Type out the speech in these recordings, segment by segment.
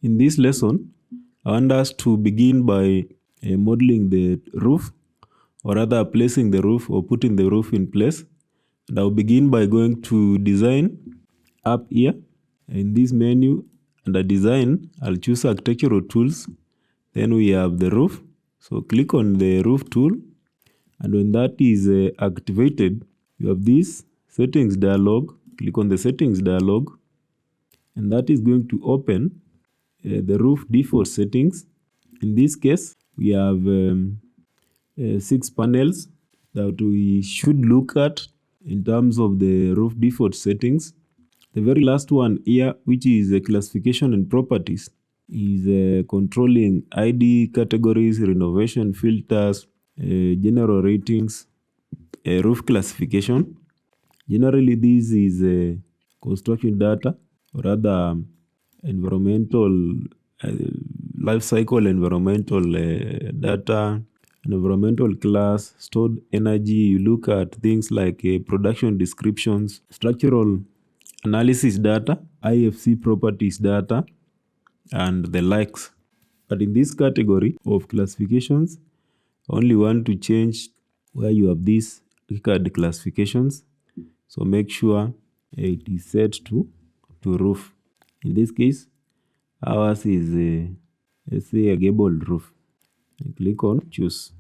In this lesson, I want us to begin by modeling the roof, or rather placing the roof or putting the roof in place. And I'll begin by going to design up here. In this menu under design, I'll choose architectural tools. Then we have the roof. So click on the roof tool. And when that is activated, you have this settings dialog. Click on the settings dialog. And that is going to open the roof default settings. In this case, we have 6 panels that we should look at in terms of the roof default settings. The very last one here, which is classification and properties, is controlling ID categories, renovation filters, general ratings, roof classification. Generally, this is construction data, or rather environmental life cycle environmental data, environmental class, stored energy. You look at things like production descriptions, structural analysis data, IFC properties data, and the likes. But in this category of classifications, I only want to change where you have these ArchiCAD classifications. So make sure it is set to roof. In this case, ours is let's say a gabled roof. And click on choose.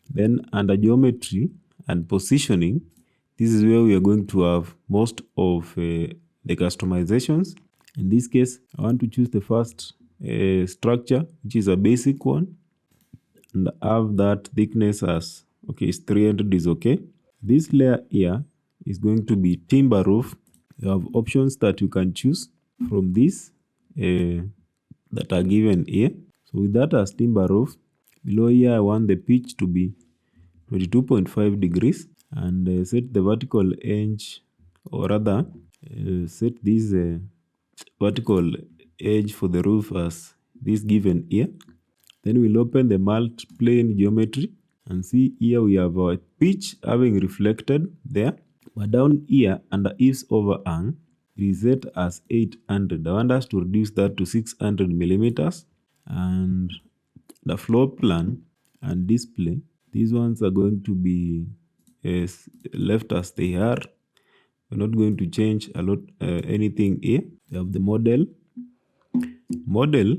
Then under geometry and positioning, this is where we are going to have most of the customizations. In this case, I want to choose the first structure, which is a basic one, and have that thickness as okay, it's 300 is okay. This layer here is going to be timber roof. You have options that you can choose from this that are given here. So with that as timber roof, below here I want the pitch to be 22.5 degrees and set the vertical edge, or rather set this vertical edge for the roof as this given here. Then we'll open the multi-plane geometry and see here we have our pitch having reflected there. But down here under eaves overhang, it is set as 800. I want us to reduce that to 600 millimeters. And the floor plan and display, these ones are going to be left as they are. We're not going to change a lot anything here. We have the model. Model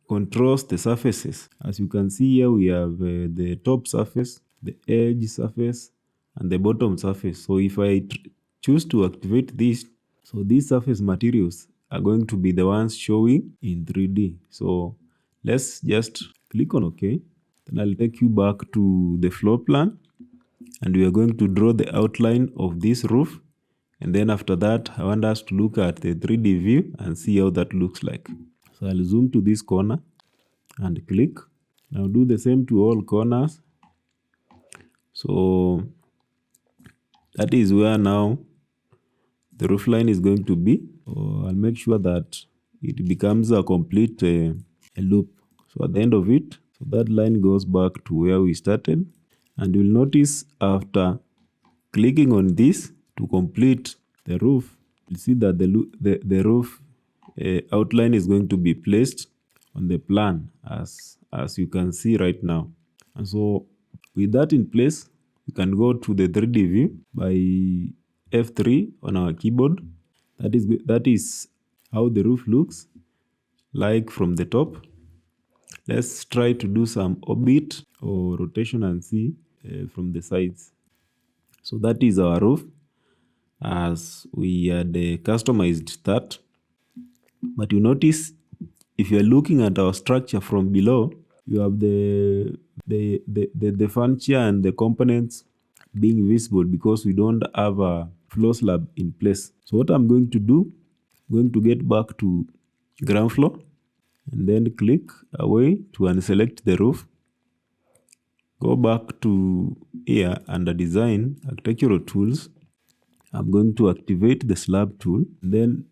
controls the surfaces. As you can see here, we have the top surface, the edge surface, and the bottom surface. So if I choose to activate this, so these surface materials are going to be the ones showing in 3D. So let's just click on OK. Then I'll take you back to the floor plan, and we are going to draw the outline of this roof. And then after that, I want us to look at the 3D view and see how that looks like. So I'll zoom to this corner and click. Now do the same to all corners. So that is where now the roof line is going to be. So I'll make sure that it becomes a complete a loop. So at the end of it, so that line goes back to where we started. And you'll notice after clicking on this to complete the roof, you'll see that the roof outline is going to be placed on the plan as you can see right now. And so with that in place, we can go to the 3D view by F3 on our keyboard. That is how the roof looks like from the top. Let's try to do some orbit or rotation and see from the sides. So that is our roof as we had customized that. But you notice if you're looking at our structure from below, you have the furniture and the components being visible because we don't have a floor slab in place. So what I'm going to do, I'm going to get back to ground floor and then click away to unselect the roof. Go back to here under design, architectural tools. I'm going to activate the slab tool. Then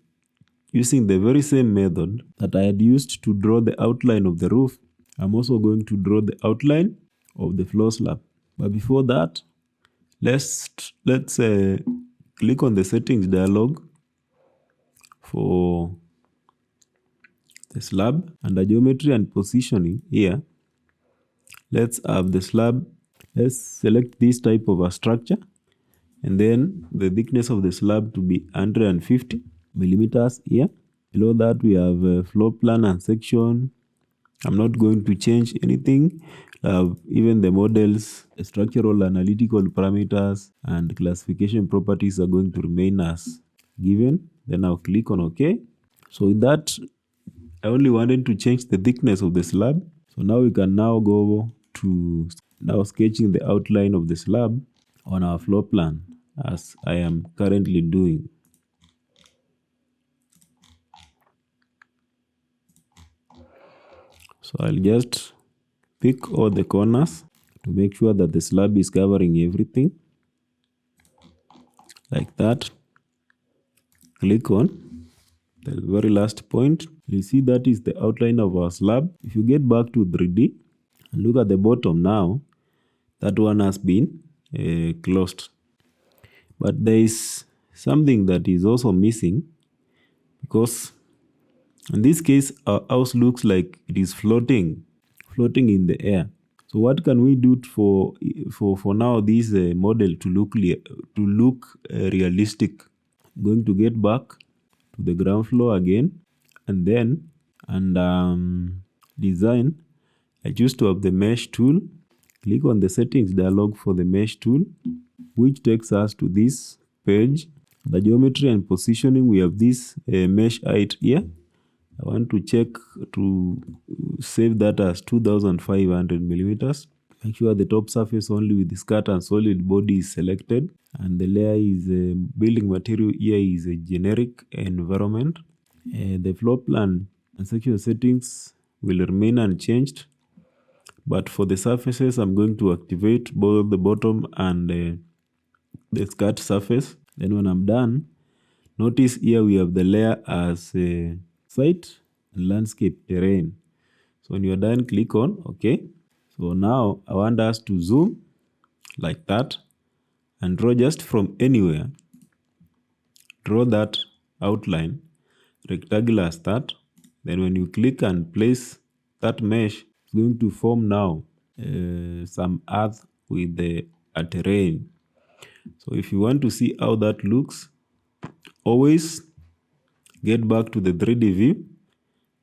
using the very same method that I had used to draw the outline of the roof, I'm also going to draw the outline of the floor slab. But before that, let's click on the settings dialog for the slab. Under geometry and positioning here, let's have the slab. Let's select this type of a structure, and then the thickness of the slab to be 150 millimeters here. Below that we have a floor plan and section. I'm not going to change anything. Even the models, the structural analytical parameters and classification properties are going to remain as given. Then I'll click on OK. So with that, I only wanted to change the thickness of the slab. So now we can now go to now sketching the outline of the slab on our floor plan, as I am currently doing. So I'll just pick all the corners to make sure that the slab is covering everything. Like that. Click on the very last point. You see that is the outline of our slab. If you get back to 3D and look at the bottom now, that one has been closed. But there is something that is also missing, because in this case our house looks like it is floating in the air. So what can we do for now this model to look realistic? I'm going to get back to the ground floor again, and then design. I choose to have the mesh tool. Click on the settings dialog for the mesh tool, which takes us to this page. The geometry and positioning, we have this mesh height here. I want to check to save that as 2500 millimeters. Make sure the top surface only with the skirt and solid body is selected, and the layer is building material here is a generic environment. The floor plan and section settings will remain unchanged, but for the surfaces I'm going to activate both the bottom and the skirt surface. Then when I'm done, notice here we have the layer as site and landscape terrain. So when you're done, click on OK. So now I want us to zoom like that and draw just from anywhere. Draw that outline, rectangular as that. Then when you click and place that mesh, it's going to form now some earth with the terrain. So if you want to see how that looks, always get back to the 3D view.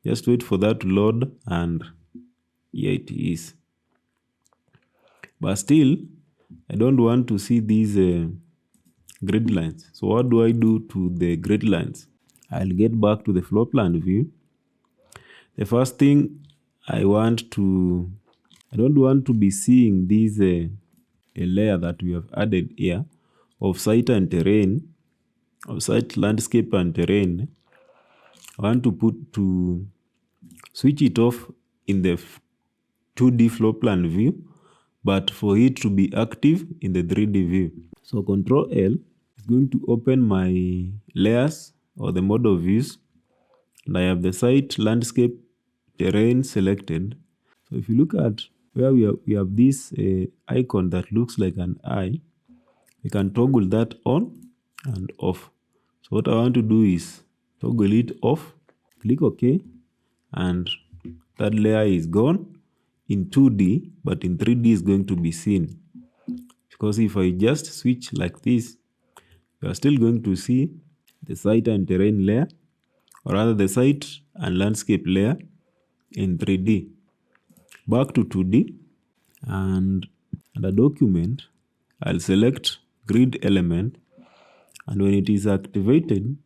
Just wait for that to load, and here it is. But still, I don't want to see these grid lines. So what do I do to the grid lines? I'll get back to the floor plan view. The first thing I don't want to be seeing this a layer that we have added here of site and terrain, of site, landscape and terrain. I want to switch it off in the 2D floor plan view, but for it to be active in the 3D view. So Control L is going to open my layers or the model views, and I have the site, landscape, terrain selected. So if you look at where we have this icon that looks like an eye, we can toggle that on and off. So what I want to do is toggle it off, click OK, and that layer is gone in 2D, but in 3D is going to be seen. Because if I just switch like this, you are still going to see the site and terrain layer, or rather the site and landscape layer in 3D. Back to 2D, and under document, I'll select grid element, and when it is activated,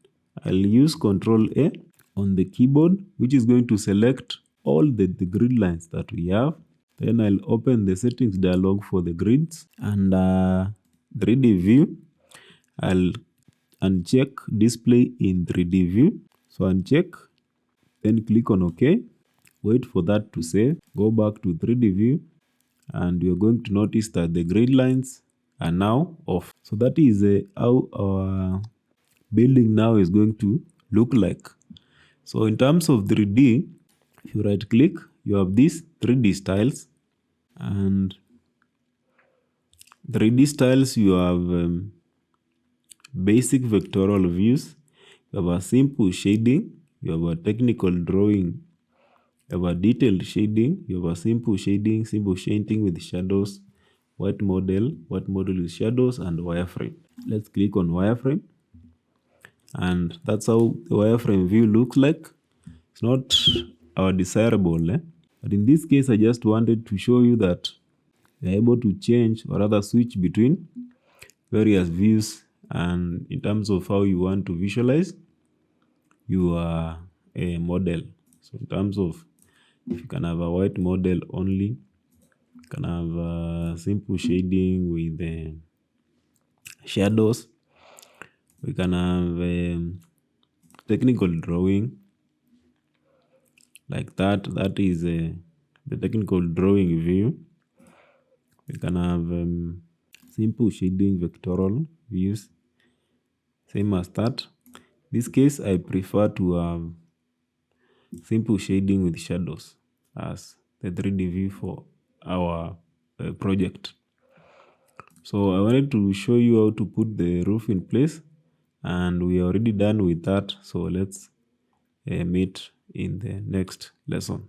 I'll use Control A on the keyboard, which is going to select all the grid lines that we have. Then I'll open the settings dialog for the grids, and 3D view, I'll uncheck display in 3D view. So uncheck, then click on OK. Wait for that to save. Go back to 3D view, and you're going to notice that the grid lines are now off. So that is how our building now is going to look like. So in terms of 3D, if you right click, you have these 3D styles, and 3D styles you have basic vectorial views, you have a simple shading, you have a technical drawing You have a detailed shading, you have a simple shading with shadows, white model with shadows, and wireframe. Let's click on wireframe, and that's how the wireframe view looks like. It's not our desirable, but in this case I just wanted to show you that you're able to change or rather switch between various views, and in terms of how you want to visualize your model. So in terms of, if you can have a white model only, you can have a simple shading with shadows, we can have technical drawing like that. That is the technical drawing view. We can have simple shading vectoral views, same as that. In this case I prefer to have simple shading with shadows as the 3D view for our project. So I wanted to show you how to put the roof in place, and we are already done with that. So let's meet in the next lesson.